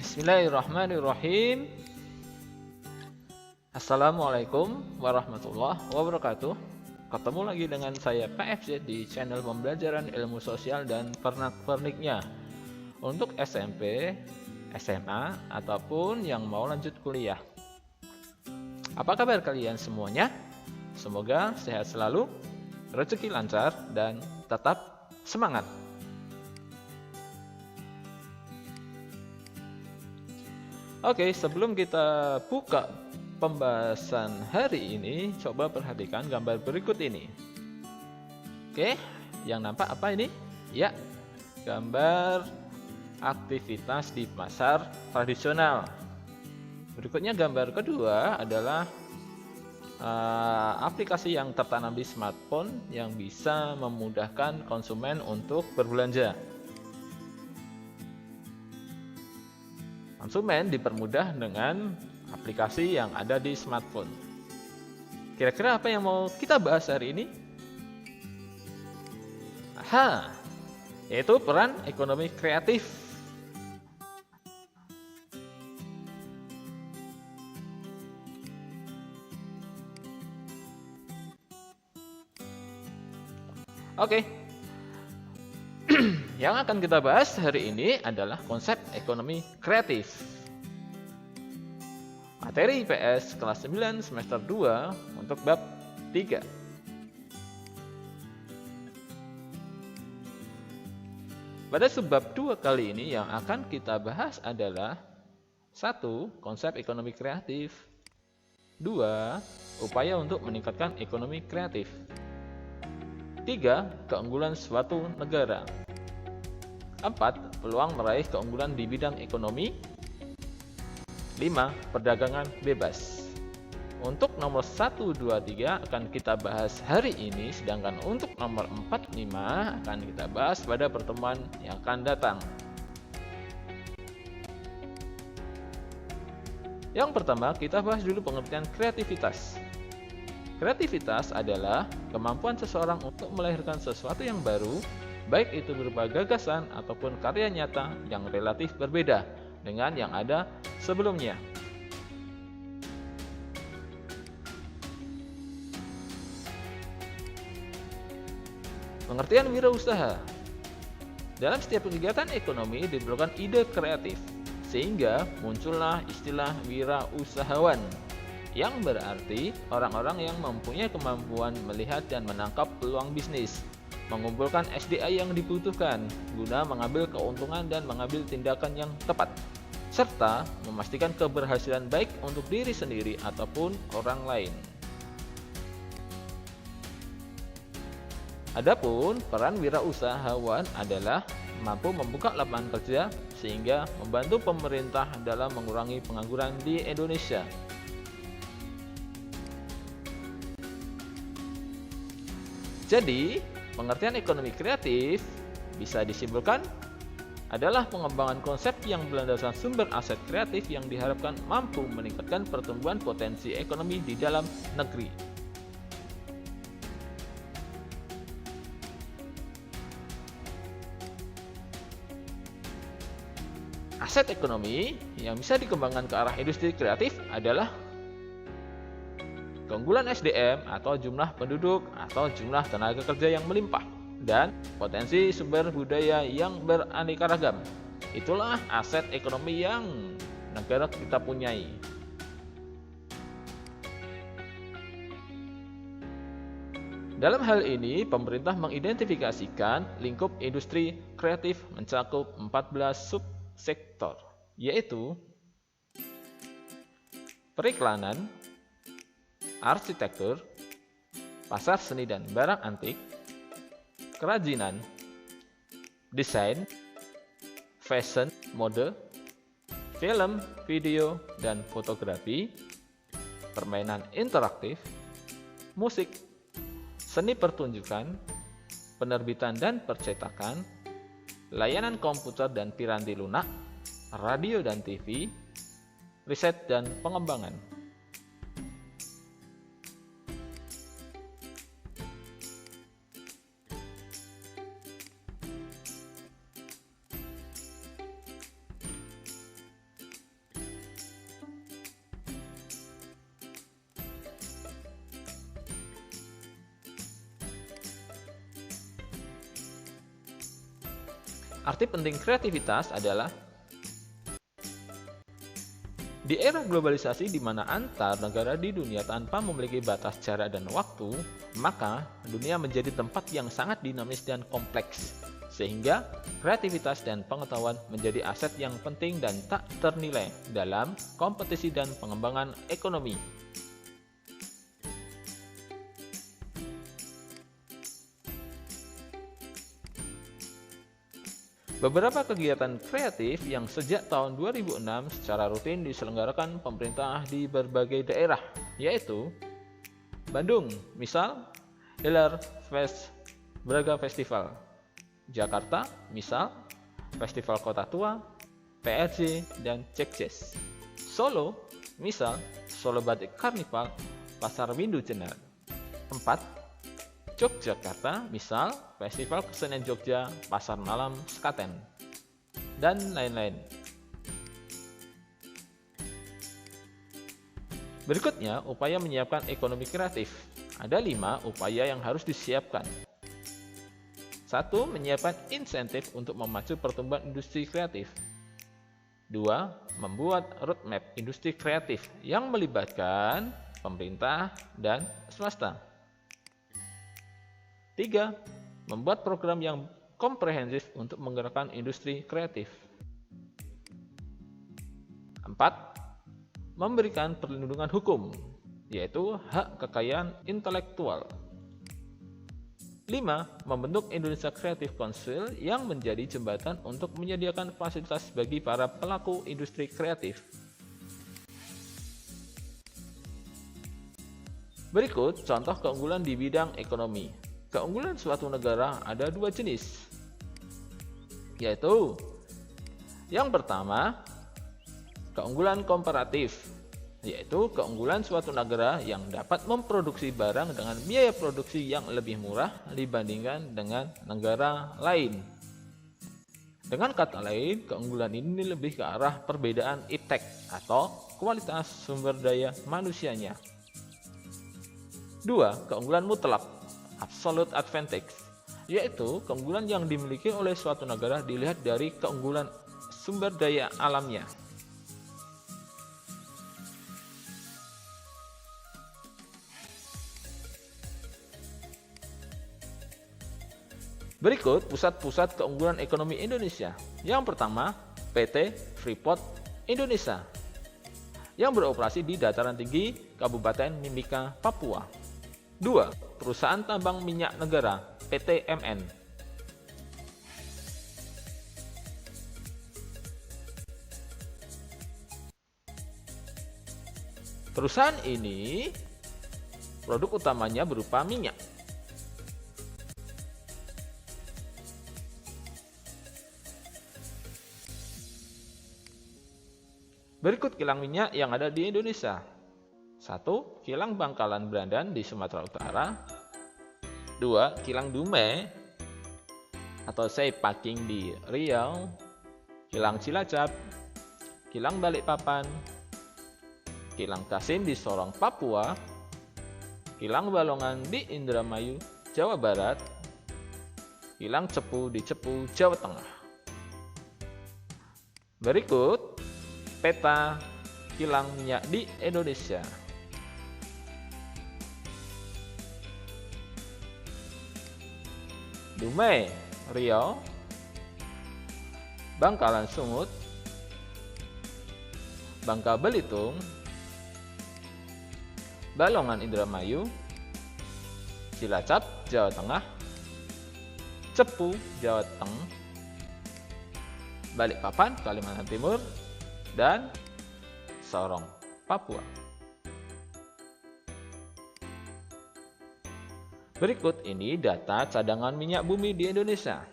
Bismillahirrahmanirrahim. Assalamualaikum warahmatullahi wabarakatuh. Ketemu lagi dengan saya PFZ di channel pembelajaran ilmu sosial dan pernak-perniknya untuk SMP, SMA, ataupun yang mau lanjut kuliah. Apa kabar kalian semuanya? Semoga sehat selalu, rezeki lancar, dan tetap semangat. Oke, sebelum kita buka pembahasan hari ini, coba perhatikan gambar berikut ini. Oke, yang nampak apa ini? Ya, gambar aktivitas di pasar tradisional. Berikutnya gambar kedua adalah aplikasi yang tertanam di smartphone yang bisa memudahkan konsumen untuk berbelanja. Konsumen dipermudah dengan aplikasi yang ada di smartphone. Kira-kira apa yang mau kita bahas hari ini? Yaitu peran ekonomi kreatif. Oke. Yang akan kita bahas hari ini adalah konsep ekonomi kreatif. Materi IPS kelas 9 semester 2 untuk bab 3. Pada subbab 2 kali ini yang akan kita bahas adalah 1. Konsep ekonomi kreatif. 2. Upaya untuk meningkatkan ekonomi kreatif. 3. Keunggulan suatu negara. 4. Peluang meraih keunggulan di bidang ekonomi. 5. Perdagangan bebas. Untuk nomor 1, 2, 3 akan kita bahas hari ini, sedangkan untuk nomor 4, 5 akan kita bahas pada pertemuan yang akan datang. Yang pertama, kita bahas dulu pengertian kreativitas. Kreativitas adalah kemampuan seseorang untuk melahirkan sesuatu yang baru, baik itu berupa gagasan ataupun karya nyata yang relatif berbeda dengan yang ada sebelumnya. Pengertian wirausaha. Dalam setiap kegiatan ekonomi diperlukan ide kreatif, sehingga muncullah istilah wirausahawan, yang berarti orang-orang yang mempunyai kemampuan melihat dan menangkap peluang bisnis, mengumpulkan SDA yang dibutuhkan guna mengambil keuntungan dan mengambil tindakan yang tepat, serta memastikan keberhasilan baik untuk diri sendiri ataupun orang lain. Adapun peran wirausahawan adalah mampu membuka lapangan kerja sehingga membantu pemerintah dalam mengurangi pengangguran di Indonesia. Jadi, pengertian ekonomi kreatif bisa disimpulkan adalah pengembangan konsep yang berlandaskan sumber aset kreatif yang diharapkan mampu meningkatkan pertumbuhan potensi ekonomi di dalam negeri. Aset ekonomi yang bisa dikembangkan ke arah industri kreatif adalah keunggulan SDM atau jumlah penduduk atau jumlah tenaga kerja yang melimpah, dan potensi sumber budaya yang beraneka ragam. Itulah aset ekonomi yang negara kita punyai. Dalam hal ini, pemerintah mengidentifikasikan lingkup industri kreatif mencakup 14 subsektor, yaitu periklanan, arsitektur, pasar seni dan barang antik, kerajinan, desain, fashion, mode, film, video, dan fotografi, permainan interaktif, musik, seni pertunjukan, penerbitan dan percetakan, layanan komputer dan piranti lunak, radio dan TV, riset dan pengembangan. Arti penting kreativitas adalah di era globalisasi di mana antar negara di dunia tanpa memiliki batas jarak dan waktu, maka dunia menjadi tempat yang sangat dinamis dan kompleks. Sehingga kreativitas dan pengetahuan menjadi aset yang penting dan tak ternilai dalam kompetisi dan pengembangan ekonomi. Beberapa kegiatan kreatif yang sejak tahun 2006 secara rutin diselenggarakan pemerintah di berbagai daerah, yaitu Bandung, misal Hilar Fest Braga Festival, Jakarta, misal Festival Kota Tua, PRJ, dan Cekjes, Solo, misal Solo Batik Karnival, Pasar Windu Jenar. 4. Yogyakarta, misal Festival Kesenian Jogja, Pasar Malam Sekaten, dan lain-lain. Berikutnya, upaya menyiapkan ekonomi kreatif. Ada 5 upaya yang harus disiapkan. 1. Menyiapkan insentif untuk memacu pertumbuhan industri kreatif. 2. Membuat roadmap industri kreatif yang melibatkan pemerintah dan swasta. 3. Membuat program yang komprehensif untuk menggerakkan industri kreatif. 4. Memberikan perlindungan hukum, yaitu hak kekayaan intelektual. 5. Membentuk Indonesia Creative Council yang menjadi jembatan untuk menyediakan fasilitas bagi para pelaku industri kreatif. Berikut contoh keunggulan di bidang ekonomi. Keunggulan suatu negara ada 2 jenis, yaitu yang pertama, keunggulan komparatif, yaitu keunggulan suatu negara yang dapat memproduksi barang dengan biaya produksi yang lebih murah dibandingkan dengan negara lain. Dengan kata lain, keunggulan ini lebih ke arah perbedaan iptek atau kualitas sumber daya manusianya. 2. Keunggulan mutlak, absolute advantage, yaitu keunggulan yang dimiliki oleh suatu negara dilihat dari keunggulan sumber daya alamnya. Berikut pusat-pusat keunggulan ekonomi Indonesia. Yang pertama, PT Freeport Indonesia yang beroperasi di dataran tinggi Kabupaten Mimika, Papua. 2. Perusahaan Tambang Minyak Negara PT MN. Perusahaan ini produk utamanya berupa minyak. Berikut kilang minyak yang ada di Indonesia. 1. Kilang Bangkalan Brandan di Sumatera Utara. 2. Kilang Dumai atau Seipaking di Riau. Kilang Cilacap, Kilang Balikpapan, Kilang Kasim di Sorong, Papua, Kilang Balongan di Indramayu, Jawa Barat, Kilang Cepu di Cepu, Jawa Tengah. Berikut peta kilang minyak di Indonesia. Dumai, Riau, Bangkalan Sumut, Bangka Belitung, Balongan Indramayu, Cilacap, Jawa Tengah, Cepu, Jawa Tengah, Balikpapan, Kalimantan Timur, dan Sorong, Papua. Berikut ini data cadangan minyak bumi di Indonesia.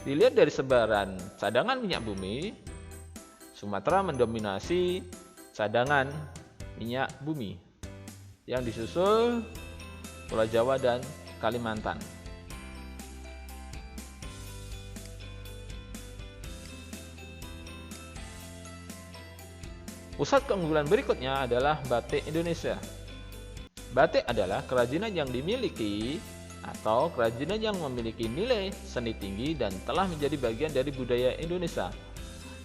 Dilihat dari sebaran cadangan minyak bumi, Sumatera mendominasi cadangan minyak bumi, yang disusul Pulau Jawa dan Kalimantan. Pusat keunggulan berikutnya adalah batik Indonesia. Batik adalah kerajinan yang dimiliki atau kerajinan yang memiliki nilai seni tinggi dan telah menjadi bagian dari budaya Indonesia.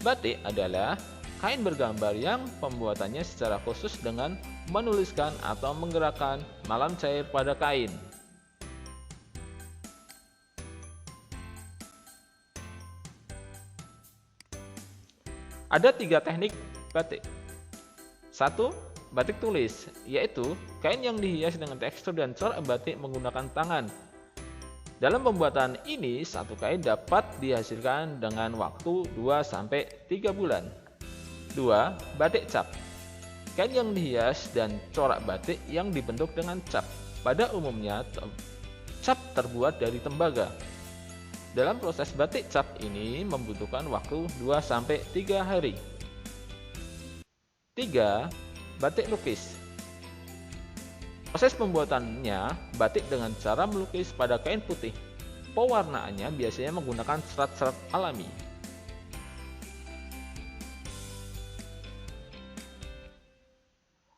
Batik adalah kain bergambar yang pembuatannya secara khusus dengan menuliskan atau menggerakkan malam cair pada kain. Ada 3 teknik batik. 1. Batik tulis, yaitu kain yang dihias dengan tekstur dan corak batik menggunakan tangan. Dalam pembuatan ini, satu kain dapat dihasilkan dengan waktu 2-3 bulan. 2. Batik cap. Kain yang dihias dan corak batik yang dibentuk dengan cap. Pada umumnya, cap terbuat dari tembaga. Dalam proses batik cap ini membutuhkan waktu 2-3 hari. 3. Batik lukis. Proses pembuatannya batik dengan cara melukis pada kain putih. Pewarnaannya biasanya menggunakan serat-serat alami.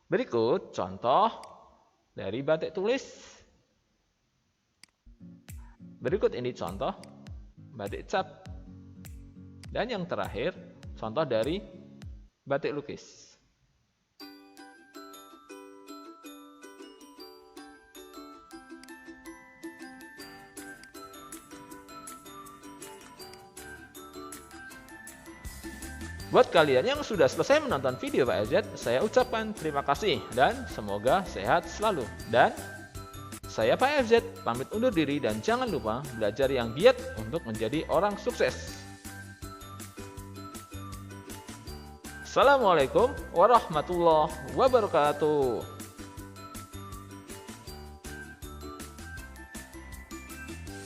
Berikut contoh dari batik tulis. Berikut ini contoh batik cap. Dan yang terakhir, contoh dari batik lukis. Buat kalian yang sudah selesai menonton video Pak FZ, saya ucapkan terima kasih dan semoga sehat selalu. Dan saya Pak FZ pamit undur diri dan jangan lupa belajar yang giat untuk menjadi orang sukses. Assalamualaikum warahmatullahi wabarakatuh.